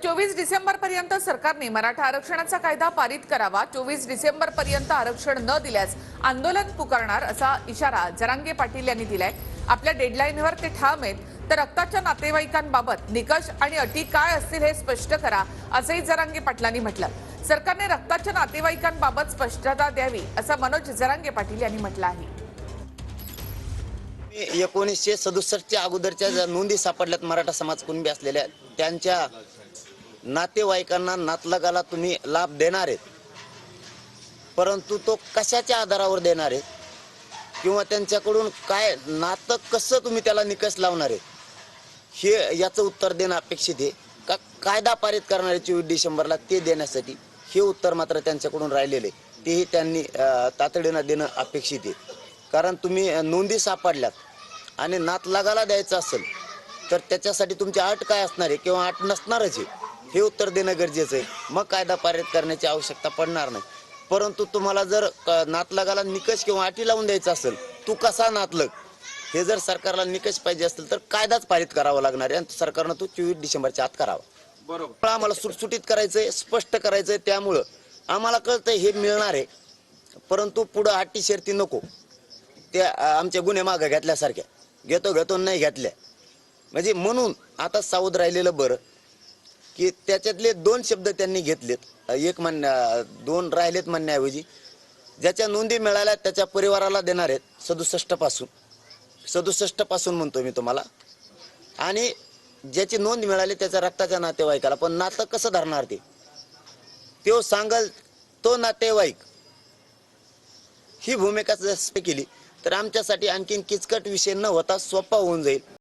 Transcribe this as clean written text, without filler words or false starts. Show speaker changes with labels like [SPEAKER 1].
[SPEAKER 1] 24 डिसेंबर पर्यंत सरकारने मराठा आरक्षणाचा कायदा पारित करावा। 24 डिसेंबर पर्यंत आरक्षण न दिल्यास आंदोलन पुकारणार असा इशारा जरांगे पाटील यांनी दिलाय। आपल्या डेडलाईनवर ते ठाम आहेत, तर रक्ताच्या नातेवाईकांबाबत निकष आणि अटी काय असतील हे स्पष्ट करा असंही जरांगे पाटलांनी म्हटलं। सरकारने रक्ताच्या नातेवाईकांबाबत स्पष्टता द्यावी असं मनोज जरांगे पाटील यांनी म्हटलं आहे।
[SPEAKER 2] 1967च्या अगोदरच्या ज्या नोंदी सापडल्यात मराठा समाज कुणबी असलेल्या त्यांच्या नातेवाईकांना नातलगाला तुम्ही लाभ देणार आहेत, परंतु तो कशाच्या आधारावर देणार आहे किंवा त्यांच्याकडून काय नातं कसं तुम्ही त्याला निकष लावणार आहे हे याचं उत्तर देणं अपेक्षित आहे का कायदा पारित करणारे 24 डिसेंबरला ते देण्यासाठी हे उत्तर मात्र त्यांच्याकडून राहिलेले तेही त्यांनी तातडीनं देणं अपेक्षित आहे। कारण तुम्ही नोंदी सापडल्यात आणि नातलगाला द्यायचं असेल तर त्याच्यासाठी तुमची अट काय असणार आहे किंवा अट नसणारच आहे हे उत्तर देणं गरजेचं आहे। मग कायदा पारित करण्याची आवश्यकता पडणार नाही। परंतु तुम्हाला जर नातलगाला निकष किंवा अटी लावून द्यायचं असेल, तू कसा नातलग हे जर सरकारला निकष पाहिजे असेल तर कायदाच पारित करावा लागणार आहे आणि सरकारनं तो 24 डिसेंबरच्या आत करावा। बरोबर, आम्हाला सुटसुटीत करायचंय, स्पष्ट करायचंय, त्यामुळं आम्हाला कळतंय हे मिळणार आहे, परंतु पुढं अटी शर्ती नको। त्या आमच्या गुन्हे मागे घेतल्यासारख्या घेतो नाही घेतल्या म्हणजे म्हणून आता सावध राहिलेलं बरं की त्याच्यातले 2 शब्द त्यांनी घेतलेत, एक दोन राहिलेत म्हणण्याऐवजी ज्याच्या नोंदी मिळाल्या त्याच्या परिवाराला देणार आहेत 67 पासून म्हणतो मी तुम्हाला, आणि ज्याची नोंद मिळाली त्याच्या रक्ताच्या नातेवाईकाला। पण नातं कसं धरणार ते सांगल तो नातेवाईक ही भूमिका जर केली तर आमच्यासाठी आणखीन किचकट विषय न होता सोपा होऊन जाईल।